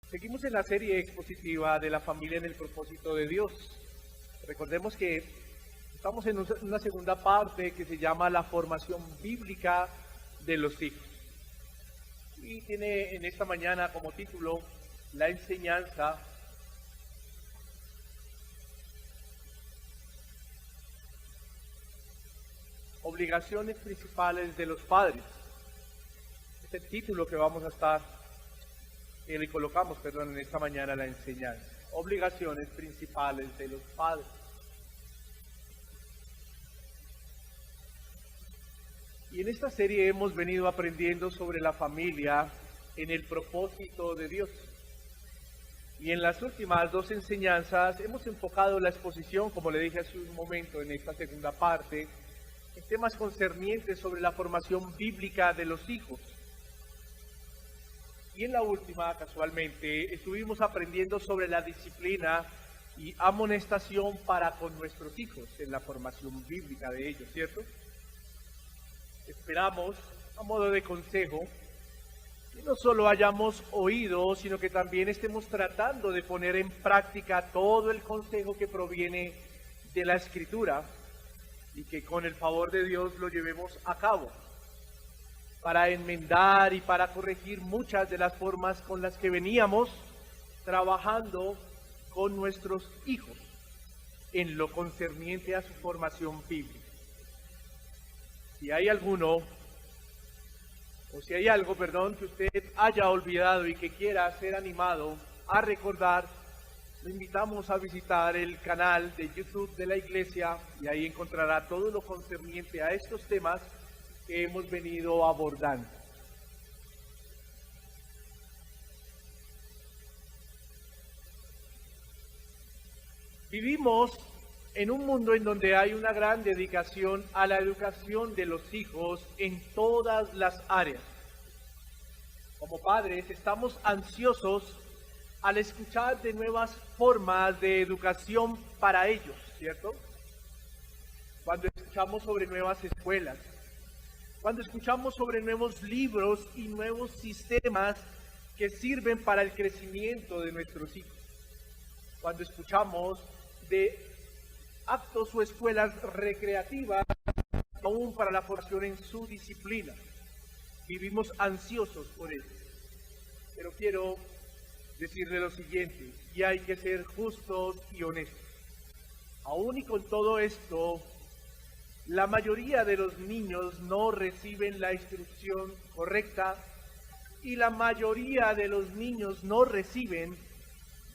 Seguimos en la serie expositiva de la familia en el propósito de Dios. Recordemos que estamos en una segunda parte que se llama la formación bíblica de los hijos. Y tiene en esta mañana como título la enseñanza obligaciones principales de los padres. Es el título que vamos a estar le colocamos, en esta mañana la enseñanza. Obligaciones principales de los padres. Y en esta serie hemos venido aprendiendo sobre la familia en el propósito de Dios. Y en las últimas dos enseñanzas hemos enfocado la exposición, como le dije hace un momento en esta segunda parte, en temas concernientes sobre la formación bíblica de los hijos. Y en la última, casualmente, estuvimos aprendiendo sobre la disciplina y amonestación para con nuestros hijos en la formación bíblica de ellos, ¿cierto? Esperamos, a modo de consejo, que no solo hayamos oído, sino que también estemos tratando de poner en práctica todo el consejo que proviene de la Escritura y que con el favor de Dios lo llevemos a cabo, para enmendar y para corregir muchas de las formas con las que veníamos trabajando con nuestros hijos en lo concerniente a su formación bíblica. Si hay algo, que usted haya olvidado y que quiera ser animado a recordar, lo invitamos a visitar el canal de YouTube de la iglesia y ahí encontrará todo lo concerniente a estos temas que hemos venido abordando. Vivimos en un mundo en donde hay una gran dedicación a la educación de los hijos en todas las áreas. Como padres estamos ansiosos al escuchar de nuevas formas de educación para ellos, ¿cierto? Cuando escuchamos sobre nuevas escuelas, cuando escuchamos sobre nuevos libros y nuevos sistemas que sirven para el crecimiento de nuestros hijos, cuando escuchamos de actos o escuelas recreativas, aún para la formación en su disciplina, vivimos ansiosos por eso. Pero quiero decirle lo siguiente, y hay que ser justos y honestos. Aún y con todo esto, la mayoría de los niños no reciben la instrucción correcta y la mayoría de los niños no reciben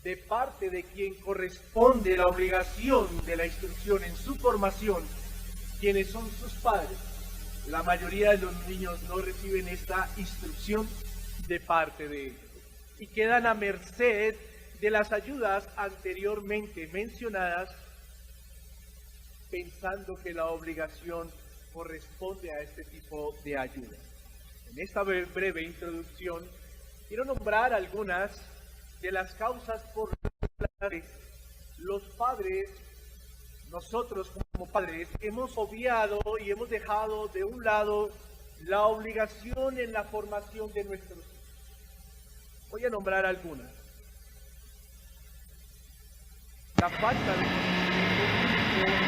de parte de quien corresponde la obligación de la instrucción en su formación, quienes son sus padres. La mayoría de los niños no reciben esta instrucción de parte de ellos y quedan a merced de las ayudas anteriormente mencionadas, pensando que la obligación corresponde a este tipo de ayuda. En esta breve introducción, quiero nombrar algunas de las causas por las cuales los padres, nosotros como padres, hemos obviado y hemos dejado de un lado la obligación en la formación de nuestros hijos. Voy a nombrar algunas. La falta de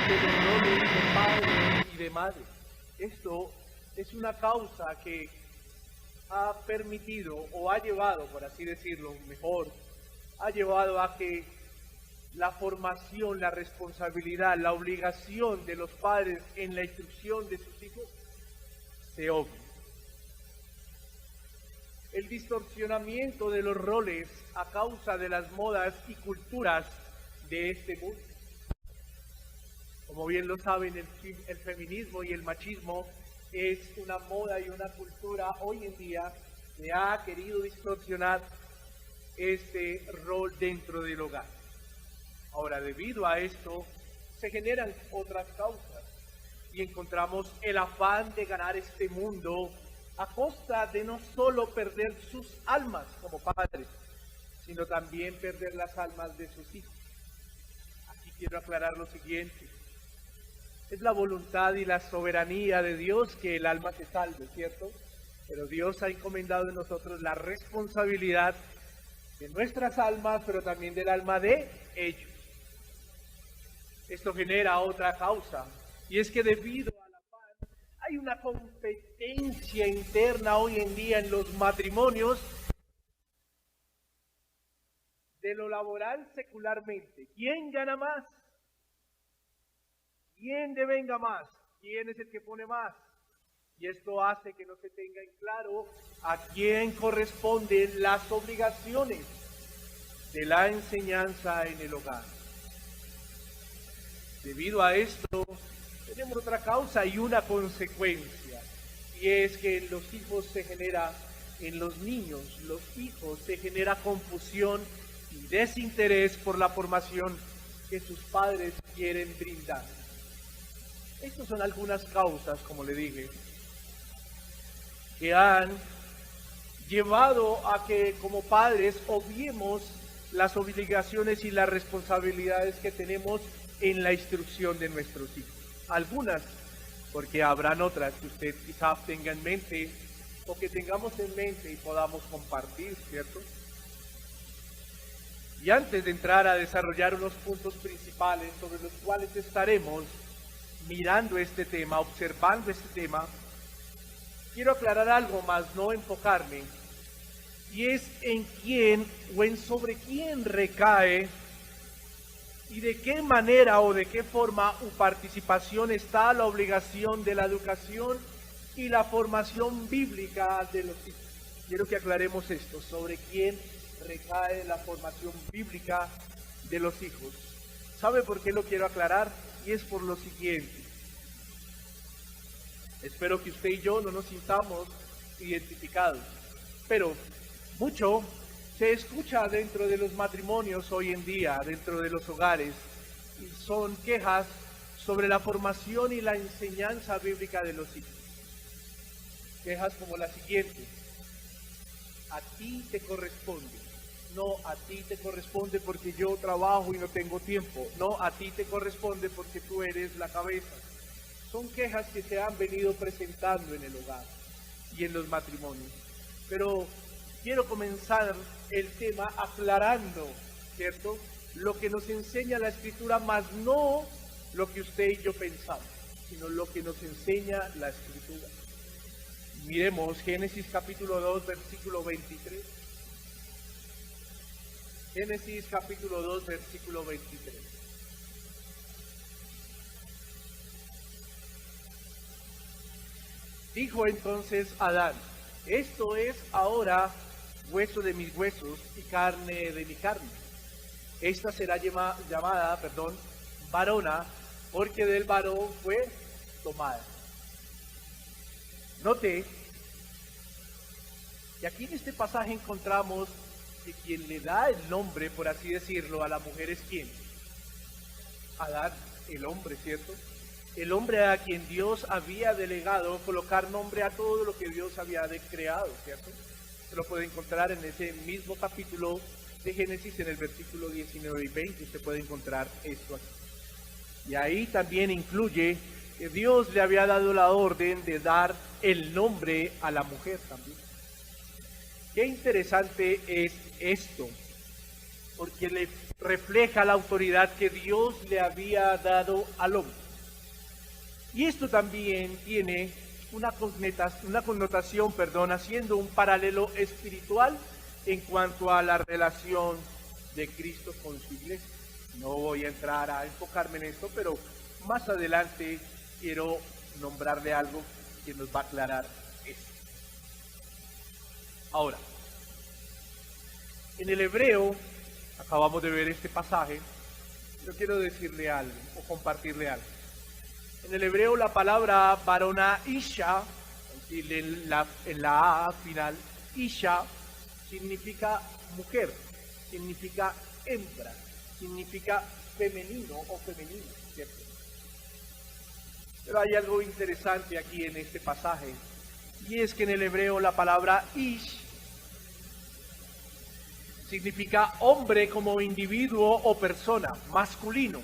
de los roles de padre y de madre. Esto es una causa que ha permitido o ha llevado, por así decirlo mejor, ha llevado a que la formación, la responsabilidad, la obligación de los padres en la instrucción de sus hijos se obvie. El distorsionamiento de los roles a causa de las modas y culturas de este mundo. Como bien lo saben, el feminismo y el machismo es una moda y una cultura hoy en día que ha querido distorsionar este rol dentro del hogar. Ahora, debido a esto, se generan otras causas y encontramos el afán de ganar este mundo a costa de no solo perder sus almas como padres, sino también perder las almas de sus hijos. Aquí quiero aclarar lo siguiente. Es la voluntad y la soberanía de Dios que el alma se salve, ¿cierto? Pero Dios ha encomendado en nosotros la responsabilidad de nuestras almas, pero también del alma de ellos. Esto genera otra causa, y es que debido a la paz hay una competencia interna hoy en día en los matrimonios de lo laboral secularmente. ¿Quién gana más? ¿Quién devenga más? ¿Quién es el que pone más? Y esto hace que no se tenga en claro a quién corresponden las obligaciones de la enseñanza en el hogar. Debido a esto, tenemos otra causa y una consecuencia, y es que en los hijos se genera, en los niños, los hijos, se genera confusión y desinterés por la formación que sus padres quieren brindar. Estas son algunas causas, como le dije, que han llevado a que como padres obviemos las obligaciones y las responsabilidades que tenemos en la instrucción de nuestros hijos. Algunas, porque habrán otras que usted quizá tenga en mente o que tengamos en mente y podamos compartir, ¿cierto? Y antes de entrar a desarrollar unos puntos principales sobre los cuales estaremos mirando este tema, observando este tema, quiero aclarar algo más, no enfocarme, y es en quién o en sobre quién recae y de qué manera o de qué forma o participación está la obligación de la educación y la formación bíblica de los hijos. Quiero que aclaremos esto, sobre quién recae la formación bíblica de los hijos. ¿Sabe por qué lo quiero aclarar? Y es por lo siguiente. Espero que usted y yo no nos sintamos identificados, pero mucho se escucha dentro de los matrimonios hoy en día, dentro de los hogares, y son quejas sobre la formación y la enseñanza bíblica de los hijos. Quejas como la siguiente: a ti te corresponde. No, a ti te corresponde porque yo trabajo y no tengo tiempo. No, a ti te corresponde porque tú eres la cabeza. Son quejas que se han venido presentando en el hogar y en los matrimonios. Pero quiero comenzar el tema aclarando, ¿cierto?, lo que nos enseña la Escritura, más no lo que usted y yo pensamos, sino lo que nos enseña la Escritura. Miremos Génesis capítulo 2, versículo 23. Génesis capítulo 2, versículo 23. Dijo entonces Adán: esto es ahora hueso de mis huesos y carne de mi carne. Esta será llamada, varona, porque del varón fue tomada. Note que aquí en este pasaje encontramos que quien le da el nombre, por así decirlo, a la mujer es ¿quién? Adán, el hombre, ¿cierto? El hombre a quien Dios había delegado colocar nombre a todo lo que Dios había creado, ¿cierto? Se lo puede encontrar en ese mismo capítulo de Génesis, en el versículo 19 y 20, usted puede encontrar esto aquí. Y ahí también incluye que Dios le había dado la orden de dar el nombre a la mujer también. Qué interesante es esto, porque le refleja la autoridad que Dios le había dado al hombre. Y esto también tiene una connotación, haciendo un paralelo espiritual en cuanto a la relación de Cristo con su iglesia. No voy a entrar a enfocarme en esto, pero más adelante quiero nombrarle algo que nos va a aclarar esto. Ahora, en el hebreo, acabamos de ver este pasaje, yo quiero decirle algo o compartirle algo. En el hebreo la palabra varona isha, en la A final, isha, significa mujer, significa hembra, significa femenino o femenina, ¿cierto? Pero hay algo interesante aquí en este pasaje, y es que en el hebreo la palabra ish significa hombre como individuo o persona, masculino.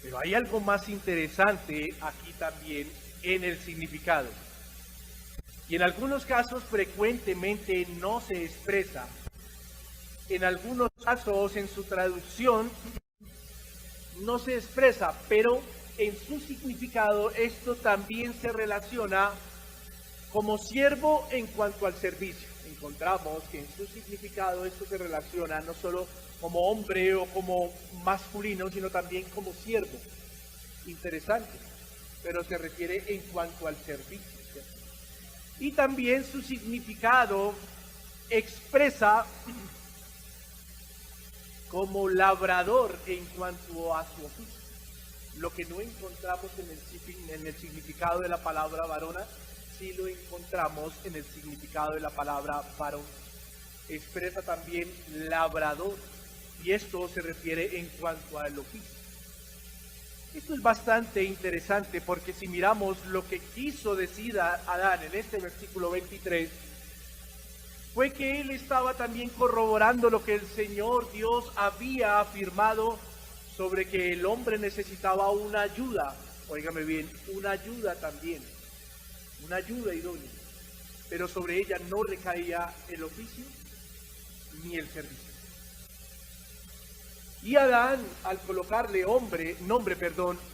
Pero hay algo más interesante aquí también en el significado. Y en algunos casos frecuentemente no se expresa. En algunos casos en su traducción no se expresa, pero en su significado esto también se relaciona como siervo en cuanto al servicio. Encontramos que en su significado esto se relaciona no solo como hombre o como masculino, sino también como siervo. Interesante, pero se refiere en cuanto al servicio, ¿cierto? Y también su significado expresa como labrador en cuanto a su oficio. Lo que no encontramos en el significado de la palabra varona, sí lo encontramos en el significado de la palabra varón. Expresa también labrador, y esto se refiere en cuanto al oficio. Esto es bastante interesante porque si miramos lo que quiso decir Adán en este versículo 23, fue que él estaba también corroborando lo que el Señor Dios había afirmado sobre que el hombre necesitaba una ayuda. Óigame bien, una ayuda también, una ayuda idónea, pero sobre ella no recaía el oficio ni el servicio. Y Adán, al colocarle nombre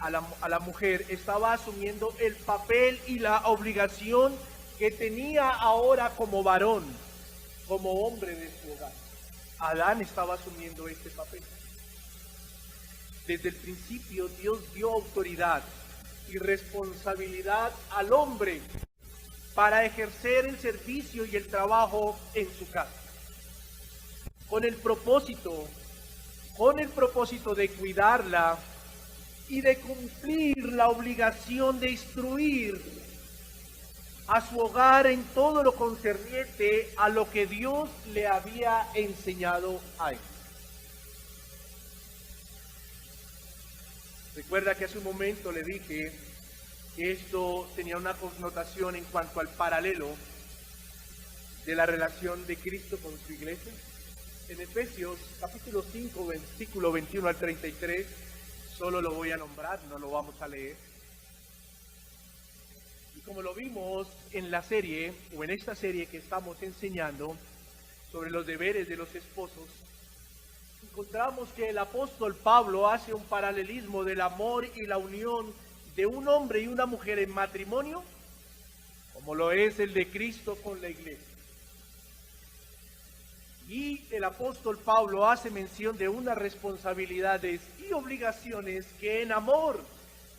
a la mujer, estaba asumiendo el papel y la obligación que tenía ahora como varón, como hombre de su hogar. Adán estaba asumiendo este papel. Desde el principio Dios dio autoridad y responsabilidad al hombre para ejercer el servicio y el trabajo en su casa, con el propósito de cuidarla y de cumplir la obligación de instruir a su hogar en todo lo concerniente a lo que Dios le había enseñado a él. Recuerda que hace un momento le dije que esto tenía una connotación en cuanto al paralelo de la relación de Cristo con su iglesia. En Efesios capítulo 5, versículo 21 al 33, solo lo voy a nombrar, no lo vamos a leer. Y como lo vimos en la serie, o en esta serie que estamos enseñando sobre los deberes de los esposos, encontramos que el apóstol Pablo hace un paralelismo del amor y la unión de un hombre y una mujer en matrimonio, como lo es el de Cristo con la iglesia. Y el apóstol Pablo hace mención de unas responsabilidades y obligaciones que en amor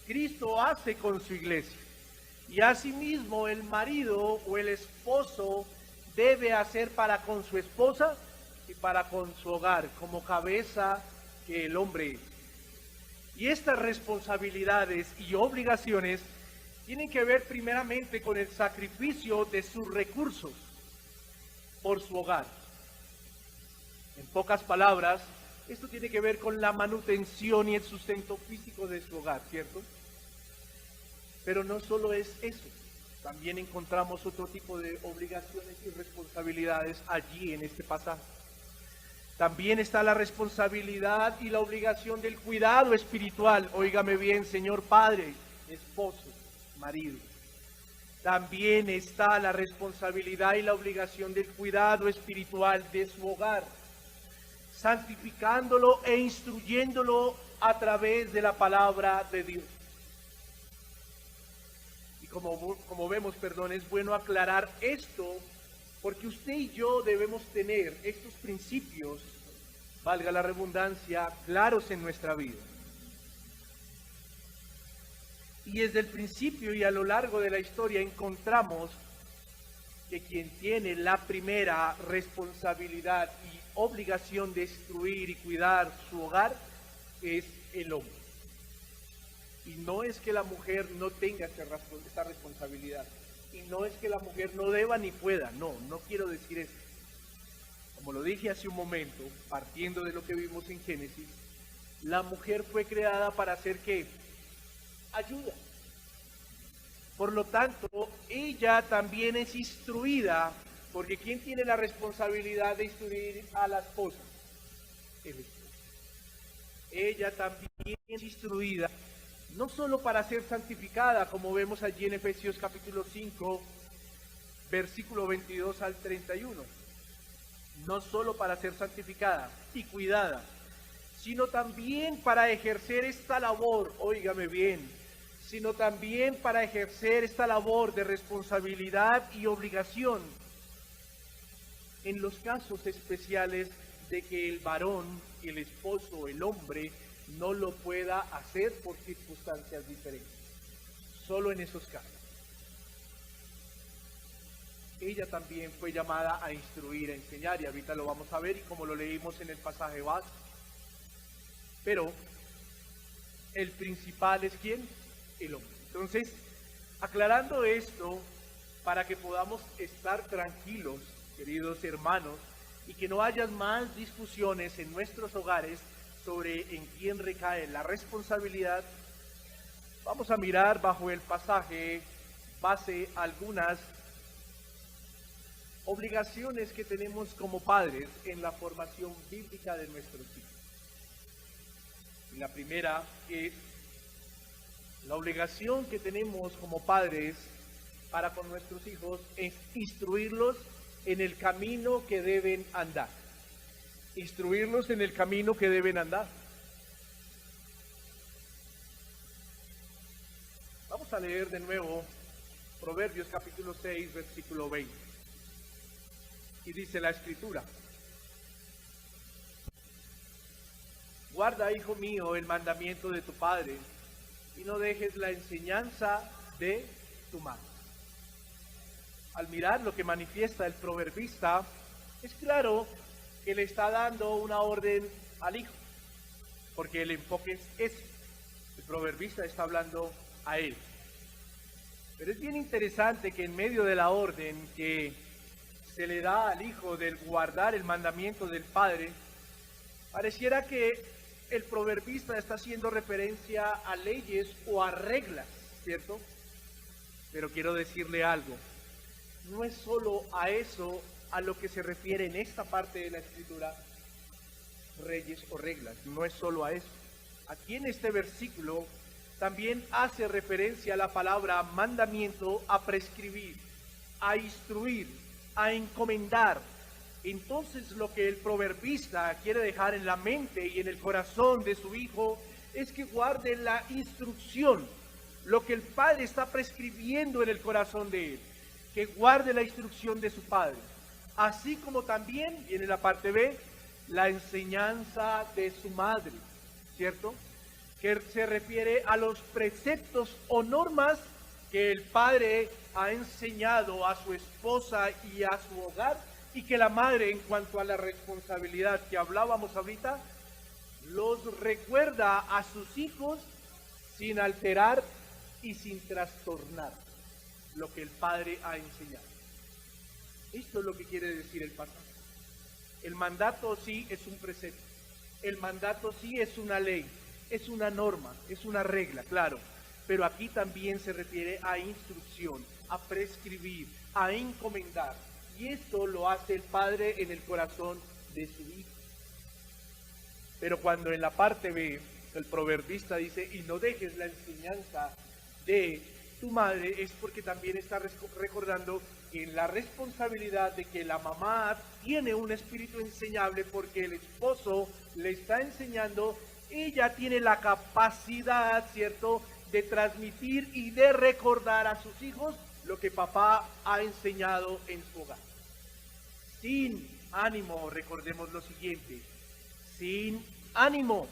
Cristo hace con su iglesia. Y asimismo el marido o el esposo debe hacer para con su esposa y para con su hogar, como cabeza que el hombre es. Y estas responsabilidades y obligaciones tienen que ver primeramente con el sacrificio de sus recursos por su hogar. En pocas palabras, esto tiene que ver con la manutención y el sustento físico de su hogar, ¿cierto? Pero no solo es eso, también encontramos otro tipo de obligaciones y responsabilidades allí en este pasaje. También está la responsabilidad y la obligación del cuidado espiritual. Óigame bien, señor padre, esposo, marido. También está la responsabilidad y la obligación del cuidado espiritual de su hogar, santificándolo e instruyéndolo a través de la palabra de Dios. Y como vemos, es bueno aclarar esto, porque usted y yo debemos tener estos principios, valga la redundancia, claros en nuestra vida. Y desde el principio y a lo largo de la historia encontramos que quien tiene la primera responsabilidad y obligación de instruir y cuidar su hogar es el hombre. Y no es que la mujer no tenga esta responsabilidad. Y no es que la mujer no deba ni pueda. No quiero decir eso. Como lo dije hace un momento, partiendo de lo que vimos en Génesis, la mujer fue creada para hacer ¿qué? Ayuda. Por lo tanto, ella también es instruida, porque ¿quién tiene la responsabilidad de instruir a la esposa? El esposo. Ella también es instruida, no solo para ser santificada, como vemos allí en Efesios capítulo 5, versículo 22 al 31. no solo para ser santificada y cuidada, sino también para ejercer esta labor, óigame bien, sino también para ejercer esta labor de responsabilidad y obligación en los casos especiales de que el varón, el esposo, el hombre, no lo pueda hacer por circunstancias diferentes. Solo en esos casos. Ella también fue llamada a instruir, a enseñar, y ahorita lo vamos a ver, y como lo leímos en el pasaje base. Pero el principal es ¿quién? El hombre. Entonces, aclarando esto, para que podamos estar tranquilos, queridos hermanos, y que no haya más discusiones en nuestros hogares sobre en quién recae la responsabilidad, vamos a mirar bajo el pasaje base algunas obligaciones que tenemos como padres en la formación bíblica de nuestros hijos. Y la primera es la obligación que tenemos como padres para con nuestros hijos es instruirlos en el camino que deben andar. Instruirlos en el camino que deben andar. Vamos a leer de nuevo Proverbios capítulo 6, versículo 20. Y dice la Escritura: guarda, hijo mío, el mandamiento de tu padre, y no dejes la enseñanza de tu madre. Al mirar lo que manifiesta el proverbista, es claro que le está dando una orden al hijo, porque el enfoque es ese. El proverbista está hablando a él. Pero es bien interesante que en medio de la orden que se le da al hijo del guardar el mandamiento del padre, pareciera que el proverbista está haciendo referencia a leyes o a reglas, ¿cierto? Pero quiero decirle algo. No es solo a eso a lo que se refiere en esta parte de la Escritura, reyes o reglas, no es solo a eso. Aquí en este versículo también hace referencia a la palabra mandamiento, a prescribir, a instruir, a encomendar. Entonces lo que el proverbista quiere dejar en la mente y en el corazón de su hijo es que guarde la instrucción, lo que el padre está prescribiendo en el corazón de él, que guarde la instrucción de su padre, así como también, viene la parte B, la enseñanza de su madre, ¿cierto? Que se refiere a los preceptos o normas que el padre ha enseñado a su esposa y a su hogar, y que la madre, en cuanto a la responsabilidad que hablábamos ahorita, los recuerda a sus hijos sin alterar y sin trastornar lo que el padre ha enseñado. Esto es lo que quiere decir el pasaje. El mandato sí es un precepto, el mandato sí es una ley, es una norma, es una regla, claro, pero aquí también se refiere a instrucción, a prescribir, a encomendar, y esto lo hace el padre en el corazón de su hijo. Pero cuando en la parte B el proverbista dice, y no dejes la enseñanza de tu madre, es porque también está recordando en la responsabilidad de que la mamá tiene un espíritu enseñable, porque el esposo le está enseñando, ella tiene la capacidad, ¿cierto?, de transmitir y de recordar a sus hijos lo que papá ha enseñado en su hogar. Sin ánimo, recordemos lo siguiente, sin ánimo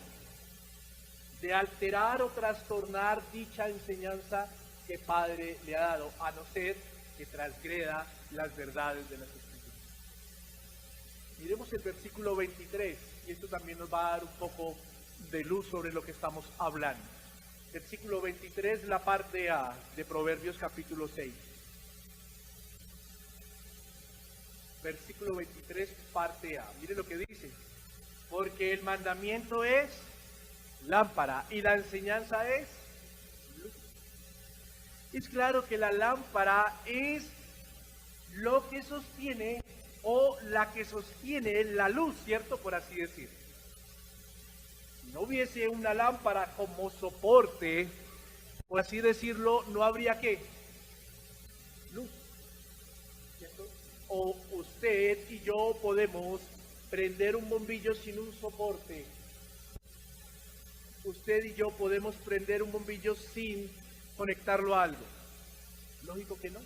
de alterar o trastornar dicha enseñanza que padre le ha dado, a no ser que transgreda las verdades de las Escrituras. Miremos el versículo 23, y esto también nos va a dar un poco de luz sobre lo que estamos hablando. Versículo 23, la parte A de Proverbios capítulo 6. Versículo 23, parte A. Mire lo que dice. Porque el mandamiento es lámpara y la enseñanza es luz. Es claro que la lámpara es lo que sostiene o la que sostiene la luz, ¿cierto? Por así decir. Si no hubiese una lámpara como soporte, por así decirlo, no habría ¿qué? Luz, ¿cierto? o usted y yo podemos prender un bombillo sin un soporte. Usted y yo podemos prender un bombillo sin conectarlo a algo. Lógico que no.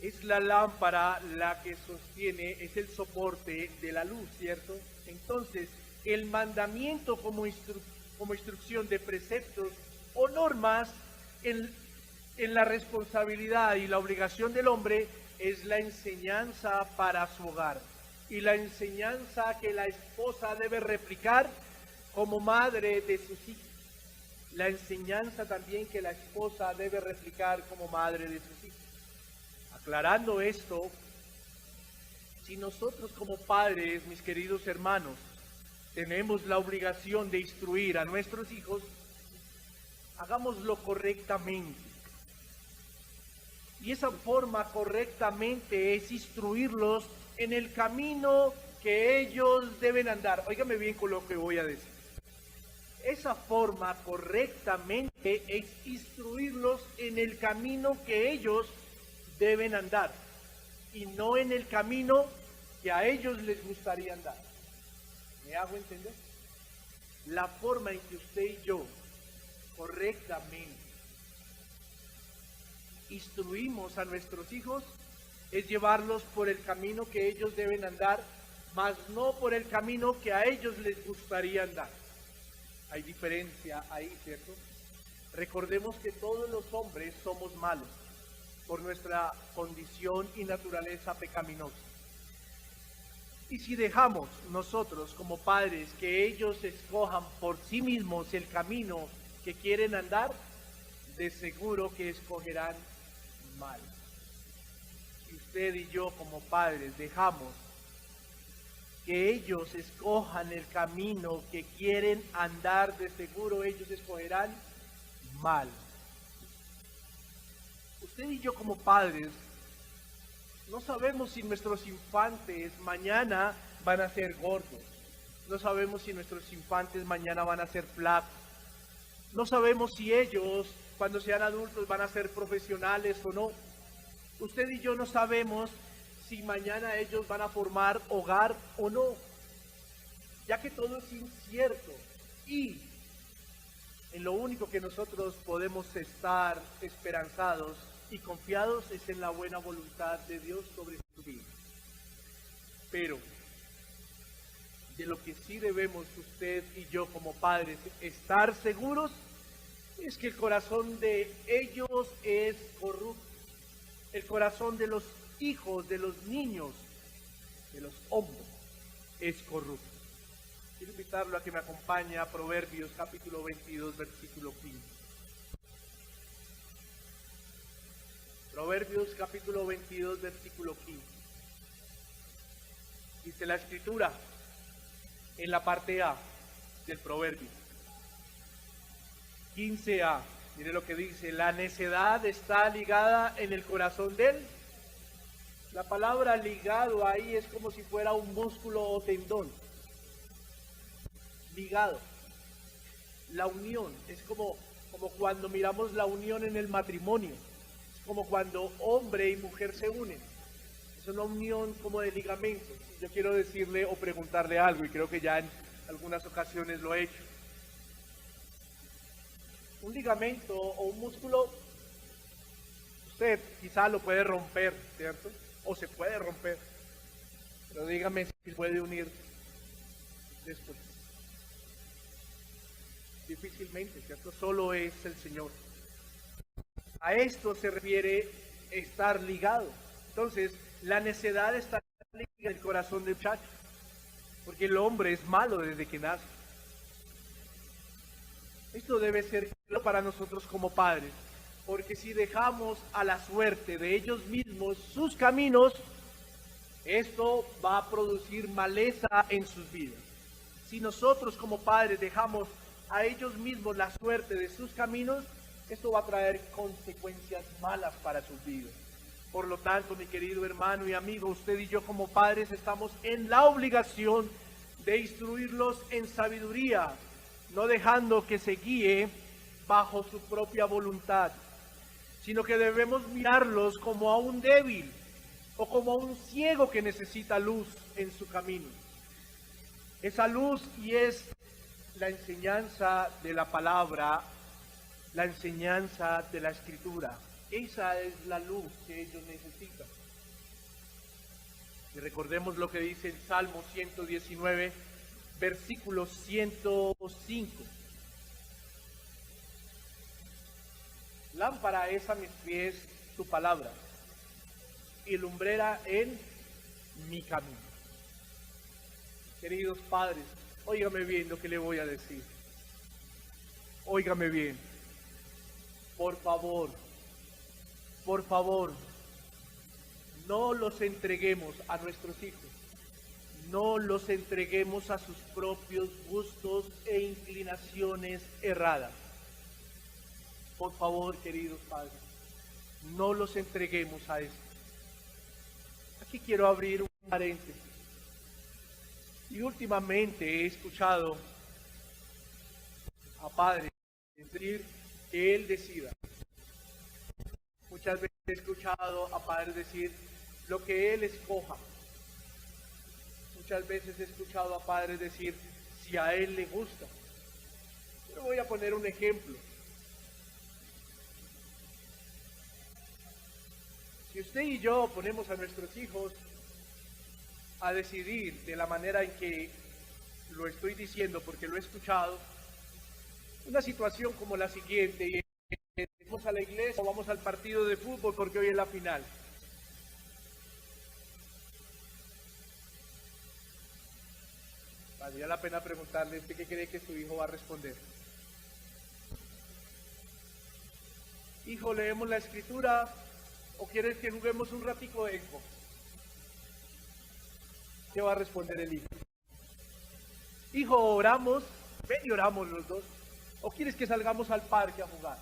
Es la lámpara la que sostiene, es el soporte de la luz, ¿cierto? Entonces, el mandamiento como instrucción de preceptos o normas en la responsabilidad y la obligación del hombre es la enseñanza para su hogar y la enseñanza que la esposa debe replicar como madre de sus hijos. La enseñanza también que la esposa debe replicar como madre de sus hijos. Aclarando esto, si nosotros como padres, mis queridos hermanos, tenemos la obligación de instruir a nuestros hijos, hagámoslo correctamente. Y esa forma correctamente es instruirlos en el camino que ellos deben andar. Óigame bien con lo que voy a decir. Esa forma correctamente es instruirlos en el camino que ellos deben andar y no en el camino que a ellos les gustaría andar. ¿Me hago entender? La forma en que usted y yo correctamente instruimos a nuestros hijos es llevarlos por el camino que ellos deben andar, mas no por el camino que a ellos les gustaría andar. Hay diferencia ahí, ¿cierto? Recordemos que todos los hombres somos malos por nuestra condición y naturaleza pecaminosa. Y si dejamos nosotros como padres que ellos escojan por sí mismos el camino que quieren andar, de seguro que escogerán mal. Si usted y yo como padres dejamos que ellos escojan el camino que quieren andar, de seguro ellos escogerán mal. Usted y yo como padres no sabemos si nuestros infantes mañana van a ser gordos, no sabemos si nuestros infantes mañana van a ser flacos, no sabemos si ellos cuando sean adultos van a ser profesionales o no. Usted y yo no sabemos si mañana ellos van a formar hogar o no, ya que todo es incierto, y en lo único que nosotros podemos estar esperanzados y confiados es en la buena voluntad de Dios sobre su vida. Pero de lo que sí debemos usted y yo como padres estar seguros es que el corazón de ellos es corrupto. El corazón de los hijos, de los niños, de los hombres, es corrupto. Quiero invitarlo a que me acompañe a Proverbios capítulo 22, versículo 15. Proverbios capítulo 22, versículo 15. Dice la Escritura en la parte A del Proverbio. 15a. Mire lo que dice: la necedad está ligada en el corazón de él. La palabra ligado ahí es como si fuera un músculo o tendón. Ligado. La unión es como cuando miramos la unión en el matrimonio. Es como cuando hombre y mujer se unen. Es una unión como de ligamentos. Yo quiero decirle o preguntarle algo, y creo que ya en algunas ocasiones lo he hecho. Un ligamento o un músculo, usted quizá lo puede romper, ¿cierto? O se puede romper, pero dígame si puede unir después. Difícilmente, ¿cierto? Solo es el Señor. A esto se refiere estar ligado. Entonces, la necedad está ligada en el corazón del muchacho, porque el hombre es malo desde que nace. Esto debe ser claro para nosotros como padres, porque si dejamos a la suerte de ellos mismos sus caminos, esto va a producir maleza en sus vidas. Si nosotros como padres dejamos a ellos mismos la suerte de sus caminos, esto va a traer consecuencias malas para sus vidas. Por lo tanto, mi querido hermano y amigo, usted y yo como padres estamos en la obligación de instruirlos en sabiduría, no dejando que se guíe bajo su propia voluntad, sino que debemos mirarlos como a un débil, o como un ciego que necesita luz en su camino. Esa luz y es la enseñanza de la palabra, la enseñanza de la Escritura. Esa es la luz que ellos necesitan. Y recordemos lo que dice el Salmo 119, versículo 105. Lámpara es a mis pies tu palabra y lumbrera en mi camino. Queridos padres, óigame bien lo que le voy a decir. Óigame bien. Por favor, no los entreguemos a nuestros hijos. No los entreguemos a sus propios gustos e inclinaciones erradas. Por favor, queridos padres, no los entreguemos a esto. Aquí quiero abrir un paréntesis. Y últimamente he escuchado a padres decir que él decida. Muchas veces he escuchado a padres decir lo que él escoja. Muchas veces he escuchado a padres decir si a él le gusta. Pero voy a poner un ejemplo. Si usted y yo ponemos a nuestros hijos a decidir de la manera en que lo estoy diciendo, porque lo he escuchado, una situación como la siguiente, y vamos a la iglesia o vamos al partido de fútbol porque hoy es la final. Valdría la pena preguntarle, ¿usted qué cree que su hijo va a responder? Hijo, ¿leemos la escritura o quieres que juguemos un ratico de Xbox? ¿Qué va a responder el hijo? Hijo, oramos, ven y oramos los dos. ¿O quieres que salgamos al parque a jugar?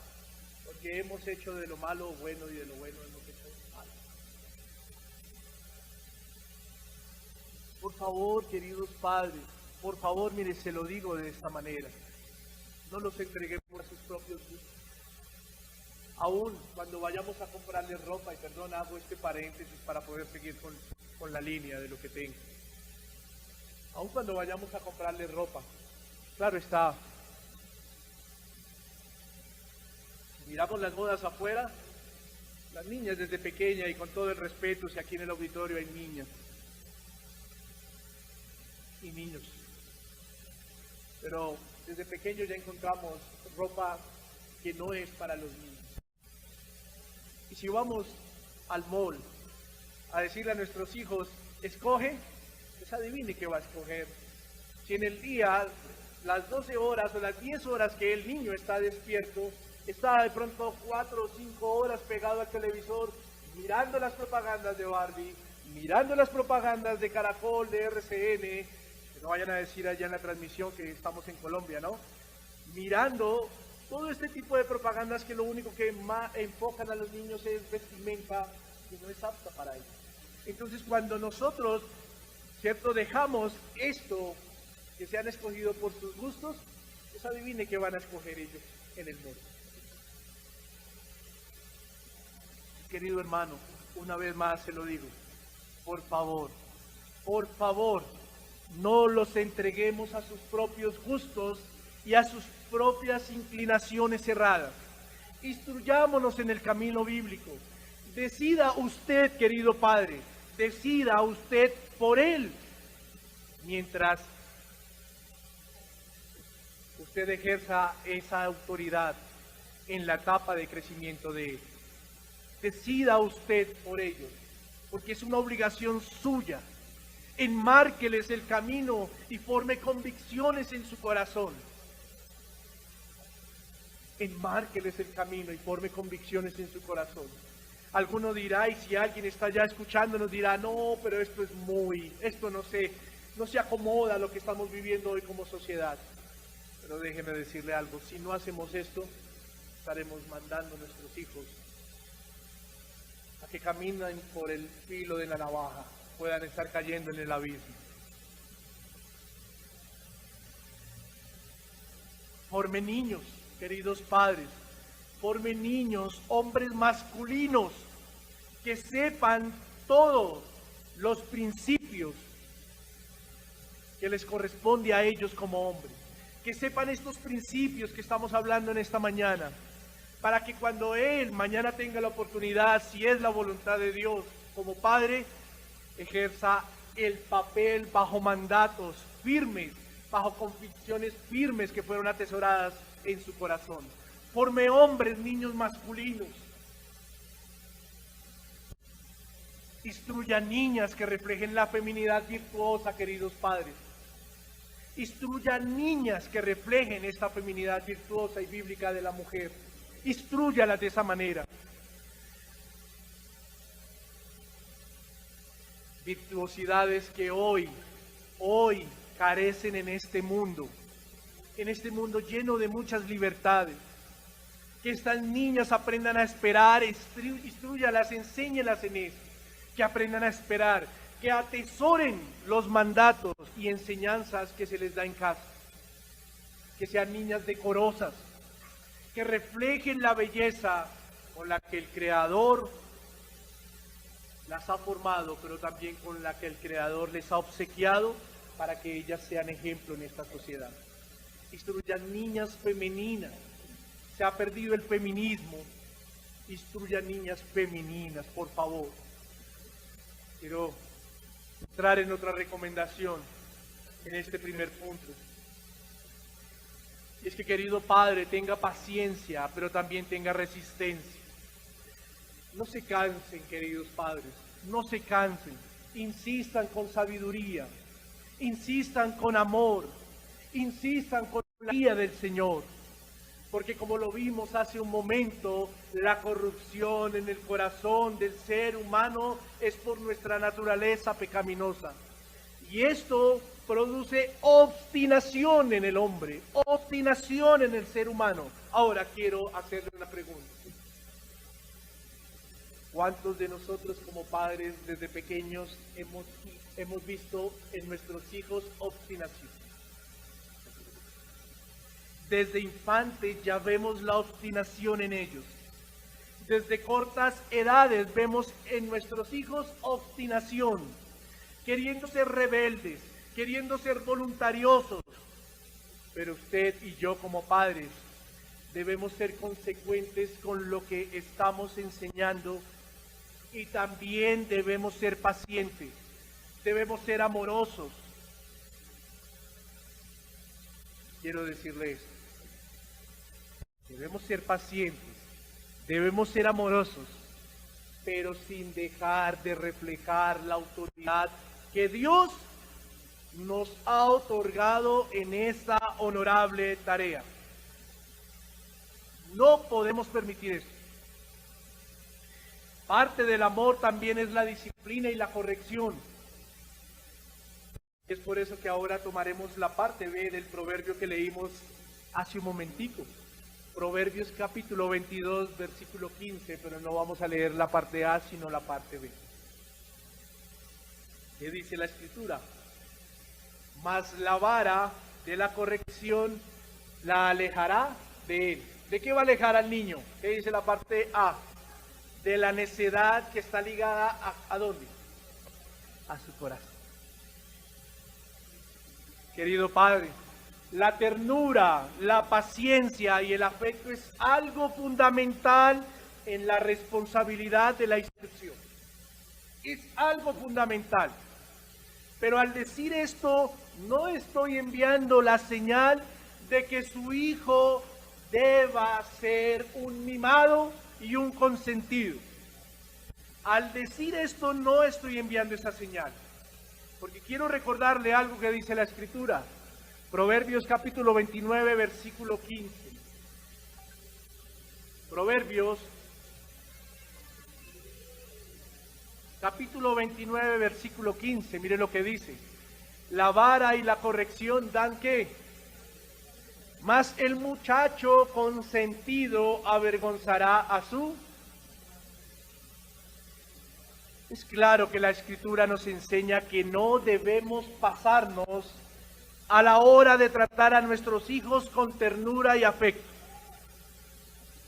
Porque hemos hecho de lo malo bueno y de lo bueno hemos hecho malo. Por favor, queridos padres, por favor, mire, se lo digo de esta manera. No los entreguemos a sus propios gustos. Aún cuando vayamos a comprarle ropa, y perdón, hago este paréntesis para poder seguir con la línea de lo que tengo. Aún cuando vayamos a comprarle ropa, claro está, miramos las modas afuera, las niñas desde pequeña, y con todo el respeto, si aquí en el auditorio hay niñas y niños, pero desde pequeños ya encontramos ropa que no es para los niños. Y si vamos al mall a decirle a nuestros hijos, escoge, pues adivine qué va a escoger. Si en el día, las 12 horas o las 10 horas que el niño está despierto, está de pronto 4 o 5 horas pegado al televisor, mirando las propagandas de Barbie, mirando las propagandas de Caracol, de RCN, que no vayan a decir allá en la transmisión que estamos en Colombia, ¿no? Mirando todo este tipo de propagandas que lo único que más enfocan a los niños es vestimenta que no es apta para ellos. Entonces, cuando nosotros, ¿cierto?, dejamos esto que se han escogido por sus gustos, pues adivine qué van a escoger ellos en el mundo. Querido hermano, una vez más se lo digo, por favor, no los entreguemos a sus propios gustos y a sus propias inclinaciones erradas. Instruyámonos en el camino bíblico. Decida usted, querido padre, decida usted por él, mientras usted ejerza esa autoridad en la etapa de crecimiento de él. Decida usted por ellos, porque es una obligación suya. Enmárqueles el camino y forme convicciones en su corazón. Enmárqueles el camino y forme convicciones en su corazón. Alguno dirá, y si alguien está ya escuchándonos dirá, no, pero esto no se acomoda a lo que estamos viviendo hoy como sociedad. Pero déjeme decirle algo, si no hacemos esto, estaremos mandando a nuestros hijos a que caminen por el filo de la navaja, puedan estar cayendo en el abismo. Forme niños, queridos padres, forme niños, hombres masculinos, que sepan todos los principios que les corresponde a ellos como hombres. Que sepan estos principios que estamos hablando en esta mañana, para que cuando él mañana tenga la oportunidad, si es la voluntad de Dios, como padre, ejerza el papel bajo mandatos firmes, bajo convicciones firmes que fueron atesoradas en su corazón. Forme hombres, niños masculinos. Instruya niñas que reflejen la feminidad virtuosa, queridos padres. Instruya niñas que reflejen esta feminidad virtuosa y bíblica de la mujer. Instruyalas de esa manera. Virtuosidades que hoy carecen en este mundo lleno de muchas libertades. Que estas niñas aprendan a esperar, instruyalas, enséñelas en eso, que aprendan a esperar, que atesoren los mandatos y enseñanzas que se les da en casa, que sean niñas decorosas, que reflejen la belleza con la que el Creador las ha formado, pero también con la que el Creador les ha obsequiado para que ellas sean ejemplo en esta sociedad. Instruyan niñas femeninas. Se ha perdido el feminismo. Instruyan niñas femeninas, por favor. Quiero entrar en otra recomendación en este primer punto. Y es que, querido padre, tenga paciencia, pero también tenga resistencia. No se cansen, queridos padres, no se cansen. Insistan con sabiduría, insistan con amor, insistan con la guía del Señor. Porque como lo vimos hace un momento, la corrupción en el corazón del ser humano es por nuestra naturaleza pecaminosa. Y esto produce obstinación en el hombre, obstinación en el ser humano. Ahora quiero hacerle una pregunta. ¿Cuántos de nosotros como padres desde pequeños hemos visto en nuestros hijos obstinación? Desde infantes ya vemos la obstinación en ellos. Desde cortas edades vemos en nuestros hijos obstinación, queriendo ser rebeldes, queriendo ser voluntariosos. Pero usted y yo como padres debemos ser consecuentes con lo que estamos enseñando y también debemos ser pacientes, debemos ser amorosos. Quiero decirle esto. Debemos ser pacientes, debemos ser amorosos, pero sin dejar de reflejar la autoridad que Dios nos ha otorgado en esta honorable tarea. No podemos permitir esto. Parte del amor también es la disciplina y la corrección. Es por eso que ahora tomaremos la parte B del proverbio que leímos hace un momentico. Proverbios capítulo 22, versículo 15, pero no vamos a leer la parte A, sino la parte B. ¿Qué dice la Escritura? Mas la vara de la corrección la alejará de él. ¿De qué va a alejar al niño? ¿Qué dice la parte A? De la necedad que está ligada ¿a dónde? A su corazón. Querido Padre, la ternura, la paciencia y el afecto es algo fundamental en la responsabilidad de la instrucción. Es algo fundamental. Pero al decir esto, no estoy enviando la señal de que su hijo deba ser un mimado y un consentido. Al decir esto, no estoy enviando esa señal. Porque quiero recordarle algo que dice la Escritura. Proverbios capítulo 29, versículo 15. Proverbios capítulo 29, versículo 15. Mire lo que dice. La vara y la corrección dan ¿qué? Mas el muchacho consentido avergonzará a su. Es claro que la Escritura nos enseña que no debemos pasarnos a la hora de tratar a nuestros hijos con ternura y afecto.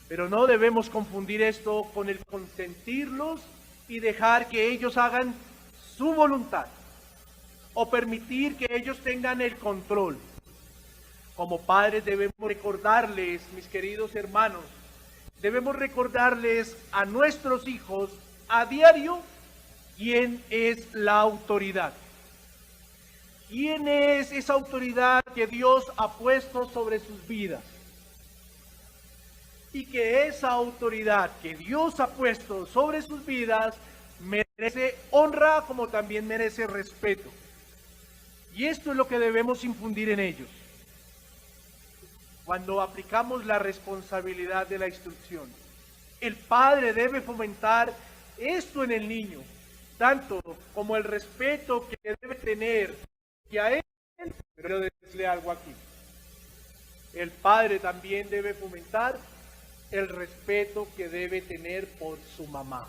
Pero no debemos confundir esto con el consentirlos y dejar que ellos hagan su voluntad o permitir que ellos tengan el control. Como padres debemos recordarles, mis queridos hermanos, debemos recordarles a nuestros hijos a diario quién es la autoridad. ¿Quién es esa autoridad que Dios ha puesto sobre sus vidas? Y que esa autoridad que Dios ha puesto sobre sus vidas merece honra como también merece respeto. Y esto es lo que debemos infundir en ellos. Cuando aplicamos la responsabilidad de la instrucción, el padre debe fomentar esto en el niño, tanto como el respeto que debe tener hacia él. Pero decirle algo aquí. El padre también debe fomentar el respeto que debe tener por su mamá.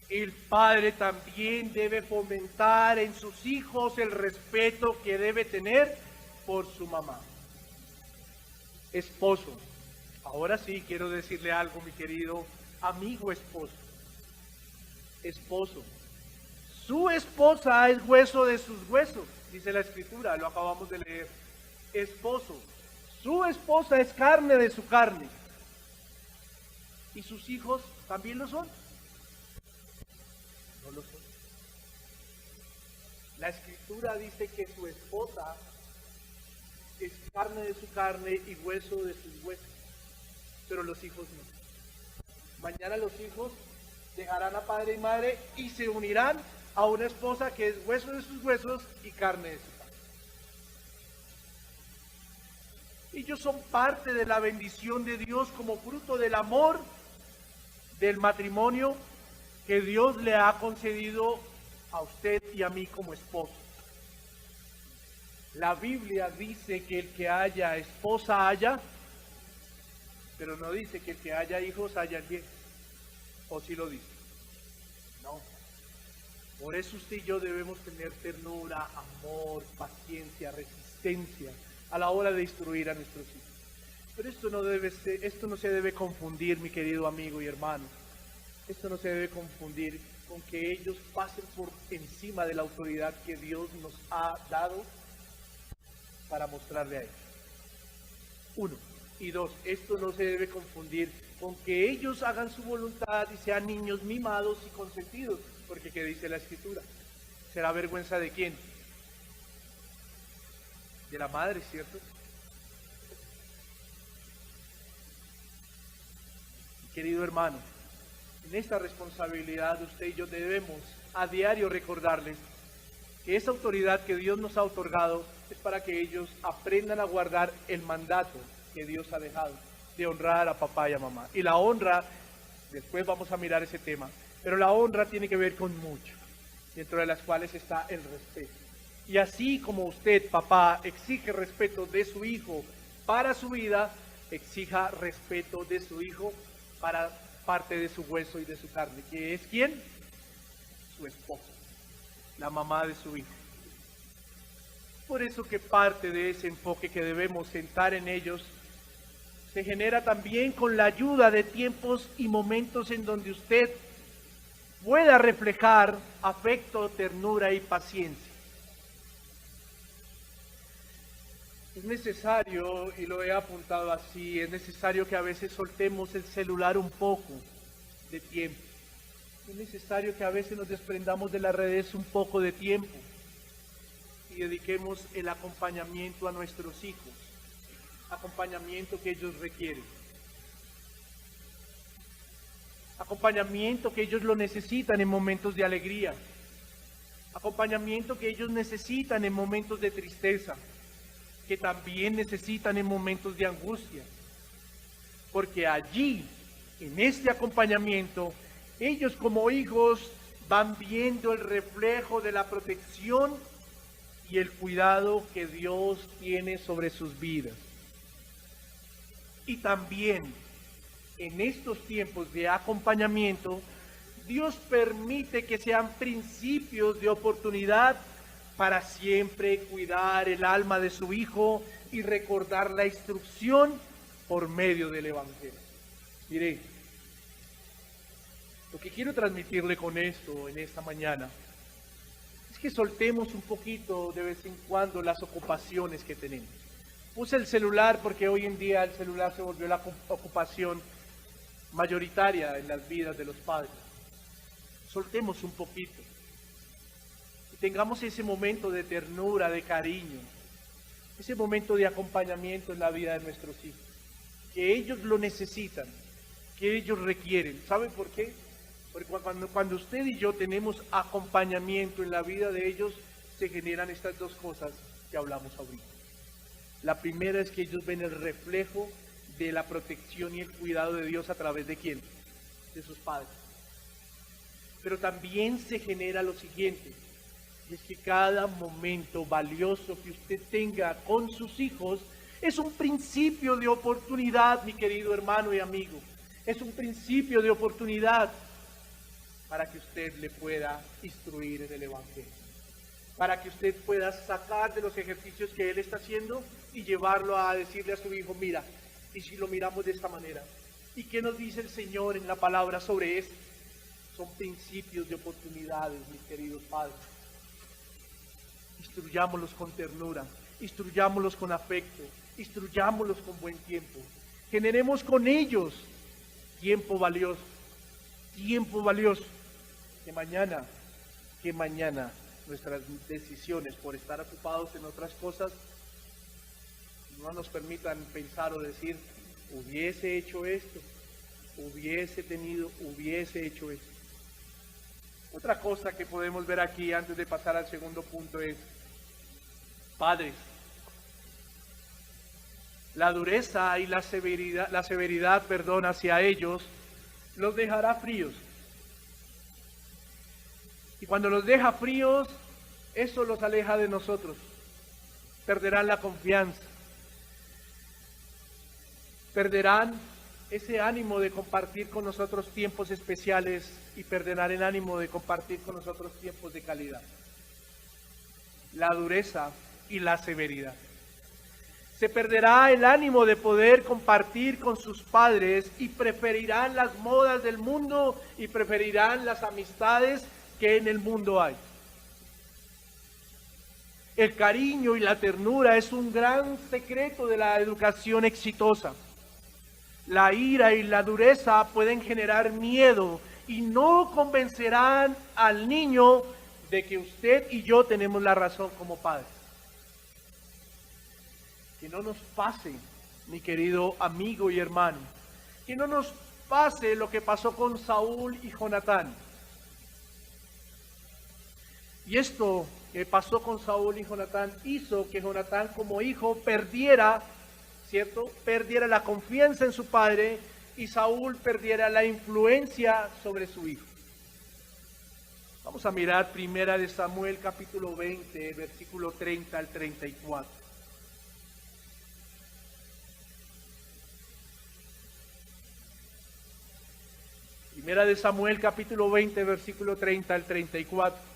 El padre también debe fomentar en sus hijos el respeto que debe tener por su mamá. Esposo, ahora sí quiero decirle algo, mi querido amigo esposo. Esposo, su esposa es hueso de sus huesos, dice la Escritura, lo acabamos de leer. Esposo, su esposa es carne de su carne. ¿Y sus hijos también lo son? No lo son. La Escritura dice que su esposa es carne de su carne y hueso de sus huesos, pero los hijos no. Mañana los hijos dejarán a padre y madre y se unirán a una esposa que es hueso de sus huesos y carne de su carne. Ellos son parte de la bendición de Dios como fruto del amor del matrimonio que Dios le ha concedido a usted y a mí como esposo. La Biblia dice que el que haya esposa haya, pero no dice que el que haya hijos haya el bien. ¿O sí lo dice? No. Por eso usted y yo debemos tener ternura, amor, paciencia, resistencia a la hora de instruir a nuestros hijos. Pero esto no se debe confundir, mi querido amigo y hermano. Esto no se debe confundir con que ellos pasen por encima de la autoridad que Dios nos ha dado para mostrarle a ellos. 1. Y 2, esto no se debe confundir con que ellos hagan su voluntad y sean niños mimados y consentidos, porque ¿qué dice la Escritura? ¿Será vergüenza de quién? De la madre, ¿cierto? Querido hermano, en esta responsabilidad usted y yo debemos a diario recordarles que esa autoridad que Dios nos ha otorgado es para que ellos aprendan a guardar el mandato que Dios ha dejado de honrar a papá y a mamá. Y la honra, después vamos a mirar ese tema, pero la honra tiene que ver con mucho, dentro de las cuales está el respeto. Y así como usted, papá, exige respeto de su hijo para su vida, exija respeto de su hijo para parte de su hueso y de su carne, que es ¿quién? Su esposa, la mamá de su hijo. Por eso que parte de ese enfoque que debemos sentar en ellos se genera también con la ayuda de tiempos y momentos en donde usted pueda reflejar afecto, ternura y paciencia. Es necesario, y lo he apuntado así, es necesario que a veces soltemos el celular un poco de tiempo. Es necesario que a veces nos desprendamos de las redes un poco de tiempo y dediquemos el acompañamiento a nuestros hijos, acompañamiento que ellos requieren, acompañamiento que ellos lo necesitan en momentos de alegría, acompañamiento que ellos necesitan en momentos de tristeza, que también necesitan en momentos de angustia, porque allí, en este acompañamiento, ellos como hijos van viendo el reflejo de la protección y el cuidado que Dios tiene sobre sus vidas. Y también en estos tiempos de acompañamiento, Dios permite que sean principios de oportunidad para siempre cuidar el alma de su hijo y recordar la instrucción por medio del Evangelio. Mire, lo que quiero transmitirle con esto en esta mañana es que soltemos un poquito de vez en cuando las ocupaciones que tenemos. Puse el celular porque hoy en día el celular se volvió la ocupación mayoritaria en las vidas de los padres. Soltemos un poquito y tengamos ese momento de ternura, de cariño, ese momento de acompañamiento en la vida de nuestros hijos, que ellos lo necesitan, que ellos requieren. ¿Saben por qué? Porque cuando usted y yo tenemos acompañamiento en la vida de ellos, se generan estas dos cosas que hablamos ahorita. La primera es que ellos ven el reflejo de la protección y el cuidado de Dios a través de ¿quién? De sus padres. Pero también se genera lo siguiente, y es que cada momento valioso que usted tenga con sus hijos es un principio de oportunidad, mi querido hermano y amigo. Es un principio de oportunidad para que usted le pueda instruir en el Evangelio, para que usted pueda sacar de los ejercicios que él está haciendo y llevarlo a decirle a su hijo, mira, y si lo miramos de esta manera, ¿y qué nos dice el Señor en la palabra sobre esto? Son principios de oportunidades, mis queridos padres. Instruyámoslos con ternura, instruyámoslos con afecto, instruyámoslos con buen tiempo. Generemos con ellos tiempo valioso, que mañana nuestras decisiones por estar ocupados en otras cosas no nos permitan pensar o decir, hubiese hecho esto, hubiese hecho esto. Otra cosa que podemos ver aquí antes de pasar al segundo punto es, padres, la dureza y la severidad, hacia ellos los dejará fríos. Y cuando los deja fríos, eso los aleja de nosotros. Perderán la confianza. Perderán ese ánimo de compartir con nosotros tiempos especiales y perderán el ánimo de compartir con nosotros tiempos de calidad. La dureza y la severidad. Se perderá el ánimo de poder compartir con sus padres y preferirán las modas del mundo y preferirán las amistades que en el mundo hay. El cariño y la ternura es un gran secreto de la educación exitosa. La ira y la dureza pueden generar miedo y no convencerán al niño de que usted y yo tenemos la razón como padres. Que no nos pase, mi querido amigo y hermano, que no nos pase lo que pasó con Saúl y Jonatán. Y esto que pasó con Saúl y Jonatán hizo que Jonatán como hijo perdiera, ¿cierto? Perdiera la confianza en su padre y Saúl perdiera la influencia sobre su hijo. Vamos a mirar Primera de Samuel capítulo 20, versículo 30 al 34. Primera de Samuel capítulo 20, versículo 30 al 34.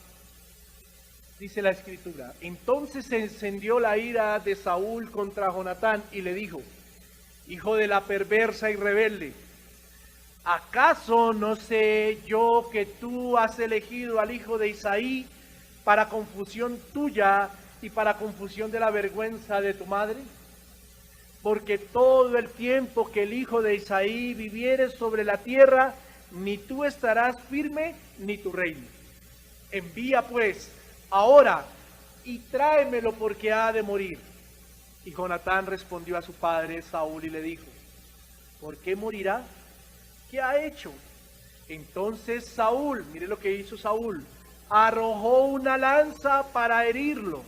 Dice la Escritura, entonces se encendió la ira de Saúl contra Jonatán y le dijo, hijo de la perversa y rebelde, ¿acaso no sé yo que tú has elegido al hijo de Isaí para confusión tuya y para confusión de la vergüenza de tu madre? Porque todo el tiempo que el hijo de Isaí viviere sobre la tierra, ni tú estarás firme, ni tu reino. Envía pues ahora y tráemelo porque ha de morir. Y Jonatán respondió a su padre Saúl y le dijo, ¿por qué morirá? ¿Qué ha hecho? Entonces Saúl, mire lo que hizo Saúl, arrojó una lanza para herirlo,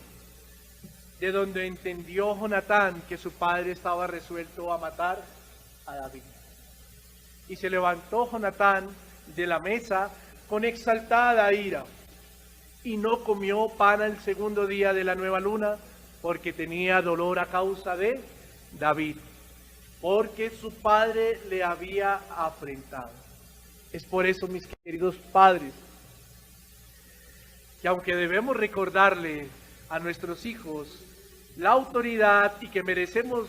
de donde entendió Jonatán que su padre estaba resuelto a matar a David. Y se levantó Jonatán de la mesa con exaltada ira, y no comió pan el segundo día de la nueva luna, porque tenía dolor a causa de David, porque su padre le había afrentado. Es por eso, mis queridos padres, que aunque debemos recordarle a nuestros hijos la autoridad y que merecemos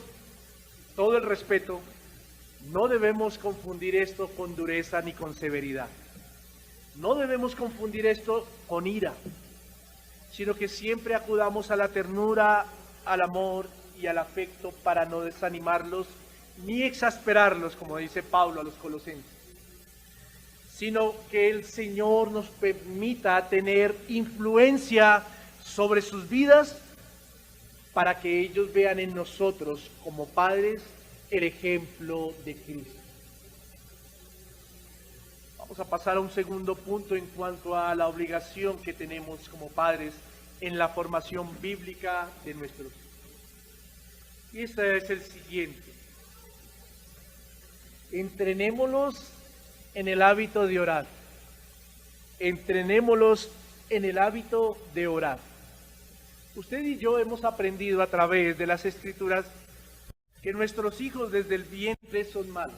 todo el respeto, No debemos confundir esto con dureza ni con severidad. No debemos confundir esto con ira, sino que siempre acudamos a la ternura, al amor y al afecto para no desanimarlos ni exasperarlos, como dice Pablo a los Colosenses, sino que el Señor nos permita tener influencia sobre sus vidas para que ellos vean en nosotros como padres el ejemplo de Cristo. Vamos a pasar a un segundo punto en cuanto a la obligación que tenemos como padres en la formación bíblica de nuestros hijos. Y este es el siguiente. Entrenémoslos en el hábito de orar. Entrenémoslos en el hábito de orar. Usted y yo hemos aprendido a través de las Escrituras que nuestros hijos desde el vientre son malos.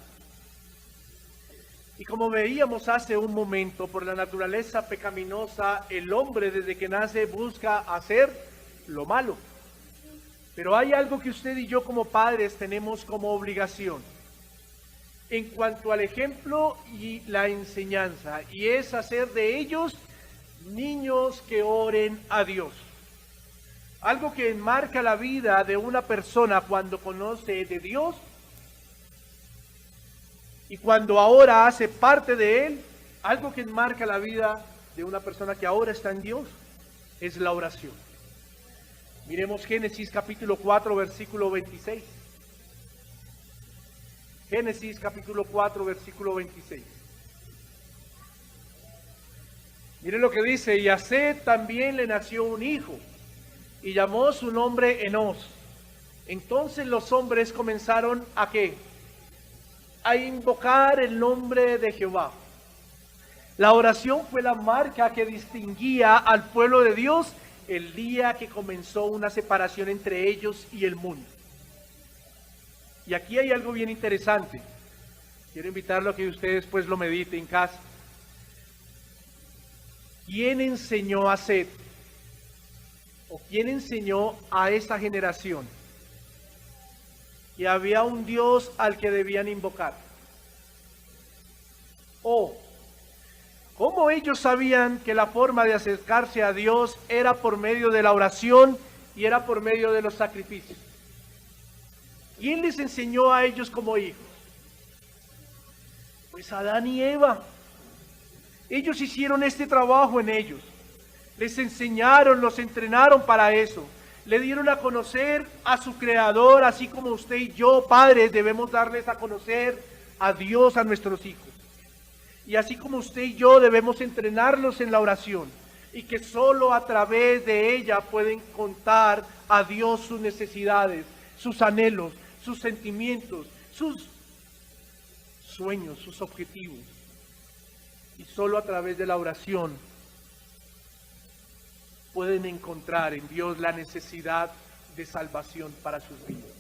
Y como veíamos hace un momento, por la naturaleza pecaminosa, el hombre desde que nace busca hacer lo malo. Pero hay algo que usted y yo como padres tenemos como obligación en cuanto al ejemplo y la enseñanza, y es hacer de ellos niños que oren a Dios. Algo que enmarca la vida de una persona cuando conoce de Dios y cuando ahora hace parte de Él, algo que enmarca la vida de una persona que ahora está en Dios, es la oración. Miremos Génesis capítulo 4, versículo 26. Génesis capítulo 4, versículo 26. Miren lo que dice: y a Set también le nació un hijo, y llamó su nombre Enos. Entonces los hombres comenzaron ¿a qué? A invocar el nombre de Jehová. La oración fue la marca que distinguía al pueblo de Dios el día que comenzó una separación entre ellos y el mundo. Y aquí hay algo bien interesante. Quiero invitarlo a que usted después lo medite en casa. ¿Quién enseñó a Set? ¿O quién enseñó a esa generación que había un Dios al que debían invocar? ¿O cómo ellos sabían que la forma de acercarse a Dios era por medio de la oración y era por medio de los sacrificios? ¿Quién les enseñó a ellos como hijos? Pues Adán y Eva. Ellos hicieron este trabajo en ellos. Les enseñaron, los entrenaron para eso. Le dieron a conocer a su Creador, así como usted y yo, padres, debemos darles a conocer a Dios a nuestros hijos. Y así como usted y yo debemos entrenarlos en la oración, y que solo a través de ella pueden contar a Dios sus necesidades, sus anhelos, sus sentimientos, sus sueños, sus objetivos. Y solo a través de la oración pueden encontrar en Dios la necesidad de salvación para sus vidas.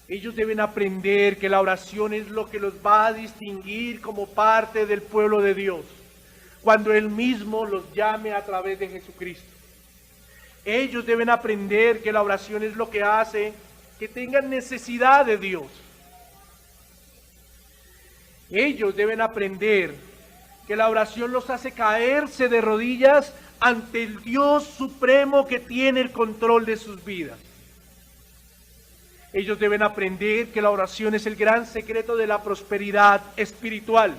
Ellos deben aprender que la oración es lo que los va a distinguir como parte del pueblo de Dios, cuando Él mismo los llame a través de Jesucristo. Ellos deben aprender que la oración es lo que hace que tengan necesidad de Dios. Ellos deben aprender que la oración los hace caerse de rodillas ante el Dios supremo que tiene el control de sus vidas. Ellos deben aprender que la oración es el gran secreto de la prosperidad espiritual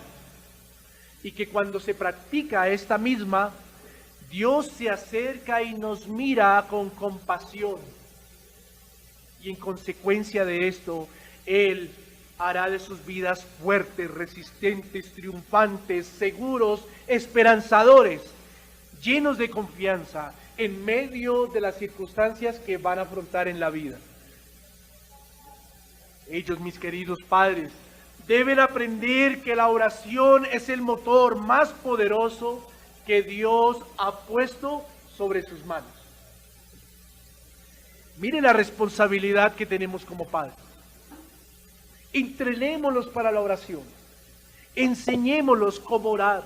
y que cuando se practica esta misma, Dios se acerca y nos mira con compasión. Y en consecuencia de esto, Él hará de sus vidas fuertes, resistentes, triunfantes, seguros, esperanzadores, llenos de confianza en medio de las circunstancias que van a afrontar en la vida. Ellos, mis queridos padres, deben aprender que la oración es el motor más poderoso que Dios ha puesto sobre sus manos. Mire la responsabilidad que tenemos como padres. Entrenémoslos para la oración. Enseñémoslos cómo orar.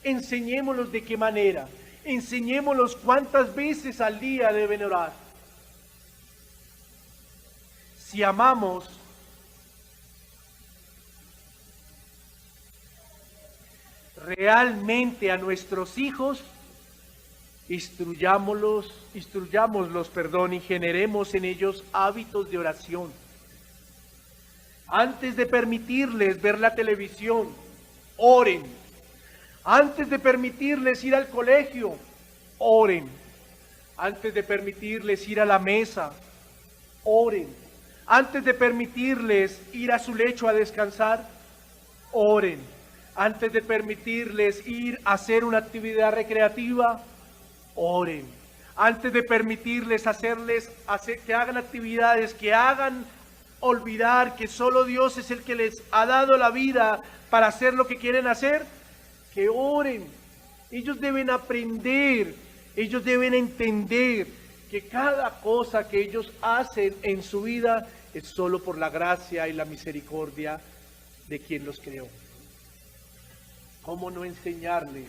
Enseñémoslos de qué manera. Enseñémoslos cuántas veces al día deben orar. Si amamos realmente a nuestros hijos, instruyámoslos, y generemos en ellos hábitos de oración. Antes de permitirles ver la televisión, oren. Antes de permitirles ir al colegio, oren. Antes de permitirles ir a la mesa, oren. Antes de permitirles ir a su lecho a descansar, oren. Antes de permitirles ir a hacer una actividad recreativa, oren. Antes de permitirles que hagan actividades que hagan olvidar que solo Dios es el que les ha dado la vida para hacer lo que quieren hacer, que oren. Ellos deben aprender, ellos deben entender que cada cosa que ellos hacen en su vida es solo por la gracia y la misericordia de quien los creó. ¿Cómo no enseñarles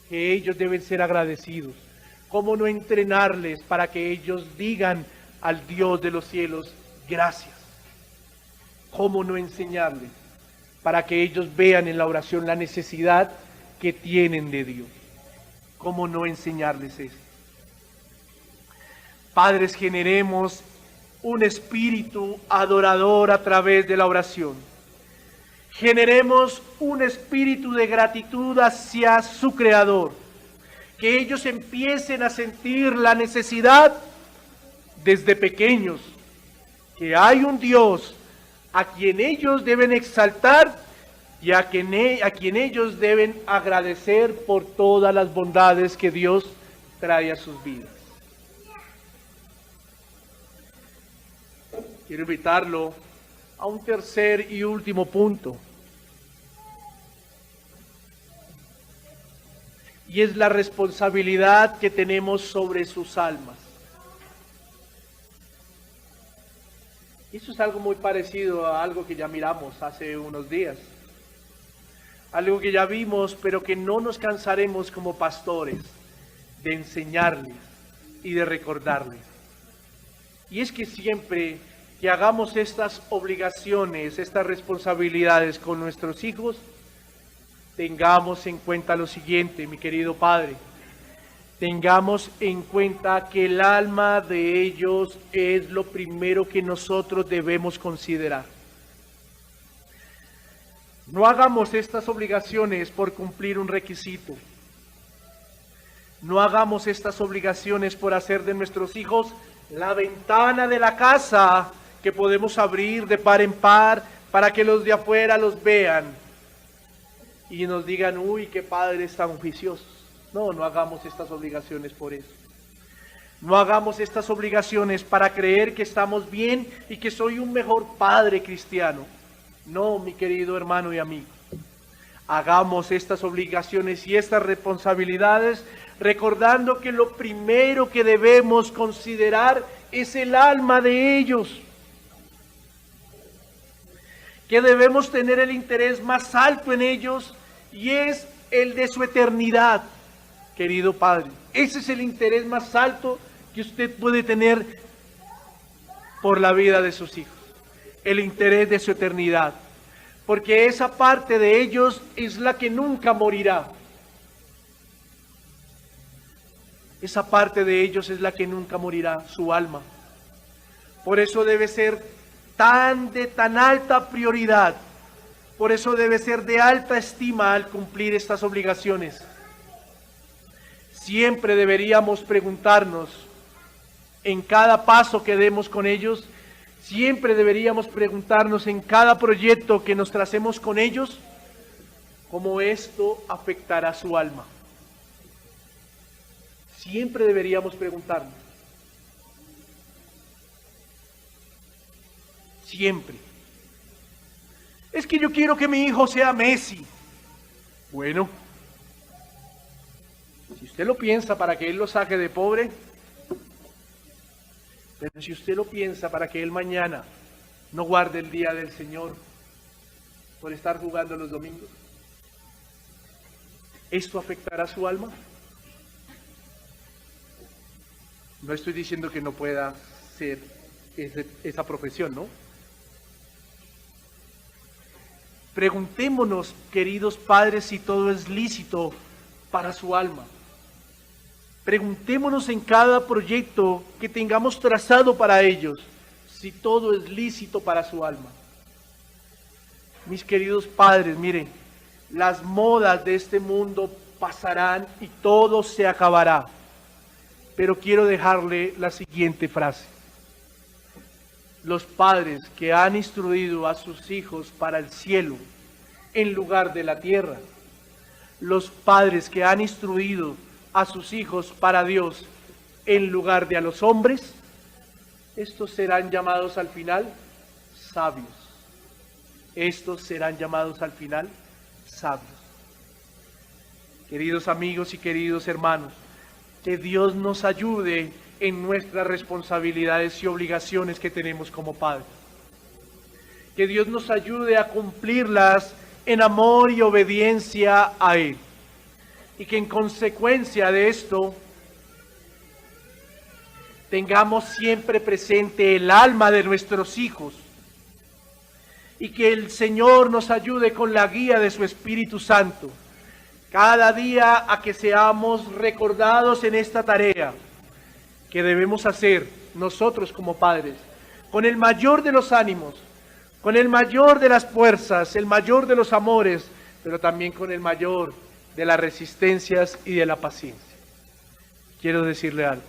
que ellos deben ser agradecidos? ¿Cómo no entrenarles para que ellos digan al Dios de los cielos, gracias? ¿Cómo no enseñarles para que ellos vean en la oración la necesidad que tienen de Dios? ¿Cómo no enseñarles eso? Padres, generemos un espíritu adorador a través de la oración. Generemos un espíritu de gratitud hacia su Creador. Que ellos empiecen a sentir la necesidad desde pequeños, que hay un Dios a quien ellos deben exaltar y a quien ellos deben agradecer por todas las bondades que Dios trae a sus vidas. Quiero invitarlo a un tercer y último punto. Y es la responsabilidad que tenemos sobre sus almas. Eso es algo muy parecido a algo que ya miramos hace unos días. Algo que ya vimos, pero que no nos cansaremos como pastores de enseñarles y de recordarles. Y es que siempre que hagamos estas obligaciones, estas responsabilidades con nuestros hijos, tengamos en cuenta lo siguiente, mi querido Padre. Tengamos en cuenta que el alma de ellos es lo primero que nosotros debemos considerar. No hagamos estas obligaciones por cumplir un requisito. No hagamos estas obligaciones por hacer de nuestros hijos la ventana de la casa que podemos abrir de par en par para que los de afuera los vean y nos digan, uy, qué padres tan juiciosos. No, no hagamos estas obligaciones por eso. No hagamos estas obligaciones para creer que estamos bien y que soy un mejor padre cristiano. No, mi querido hermano y amigo. Hagamos estas obligaciones y estas responsabilidades recordando que lo primero que debemos considerar es el alma de ellos. Que debemos tener el interés más alto en ellos y es el de su eternidad, querido Padre. Ese es el interés más alto que usted puede tener por la vida de sus hijos, el interés de su eternidad, porque esa parte de ellos es la que nunca morirá. Esa parte de ellos es la que nunca morirá, su alma. Por eso debe ser de tan alta prioridad, por eso debe ser de alta estima al cumplir estas obligaciones. Siempre deberíamos preguntarnos, en cada paso que demos con ellos, siempre deberíamos preguntarnos en cada proyecto que nos tracemos con ellos, cómo esto afectará su alma. Siempre deberíamos preguntarnos. Siempre. Es que yo quiero que mi hijo sea Messi. Bueno, si usted lo piensa para que él lo saque de pobre, pero si usted lo piensa para que él mañana no guarde el día del Señor por estar jugando los domingos, ¿esto afectará su alma? No estoy diciendo que no pueda ser esa profesión, ¿no? Preguntémonos, queridos padres, si todo es lícito para su alma. Preguntémonos en cada proyecto que tengamos trazado para ellos, si todo es lícito para su alma. Mis queridos padres, miren, las modas de este mundo pasarán y todo se acabará. Pero quiero dejarle la siguiente frase. Los padres que han instruido a sus hijos para el cielo en lugar de la tierra, los padres que han instruido a sus hijos para Dios en lugar de a los hombres, estos serán llamados al final sabios. Estos serán llamados al final sabios. Queridos amigos y queridos hermanos, que Dios nos ayude en nuestras responsabilidades y obligaciones que tenemos como padres. Que Dios nos ayude a cumplirlas en amor y obediencia a Él. Y que en consecuencia de esto tengamos siempre presente el alma de nuestros hijos. Y que el Señor nos ayude con la guía de su Espíritu Santo. Cada día a que seamos recordados en esta tarea que debemos hacer nosotros como padres, con el mayor de los ánimos, con el mayor de las fuerzas, el mayor de los amores, pero también con el mayor de las resistencias y de la paciencia. Quiero decirle algo,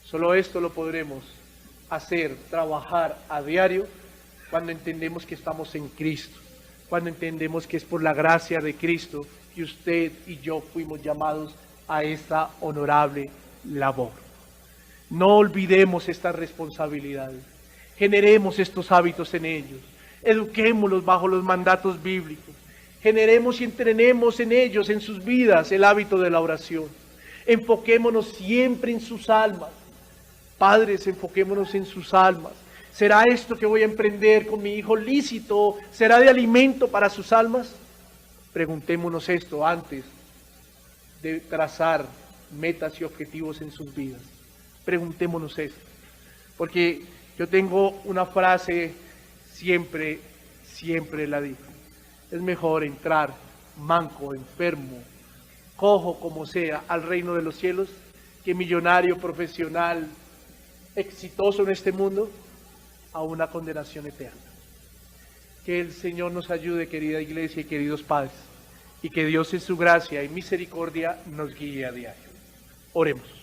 solo esto lo podremos hacer, trabajar a diario, cuando entendemos que estamos en Cristo, cuando entendemos que es por la gracia de Cristo que usted y yo fuimos llamados a esta honorable labor. No olvidemos estas responsabilidades, generemos estos hábitos en ellos, eduquémoslos bajo los mandatos bíblicos, generemos y entrenemos en ellos, en sus vidas, el hábito de la oración. Enfoquémonos siempre en sus almas. Padres, enfoquémonos en sus almas. ¿Será esto que voy a emprender con mi hijo lícito? ¿Será de alimento para sus almas? Preguntémonos esto antes de trazar metas y objetivos en sus vidas. Preguntémonos esto. Porque yo tengo una frase, siempre la digo. Es mejor entrar manco, enfermo, cojo como sea, al reino de los cielos, que millonario, profesional, exitoso en este mundo, a una condenación eterna. Que el Señor nos ayude, querida iglesia y queridos padres, y que Dios en su gracia y misericordia nos guíe a diario. Oremos.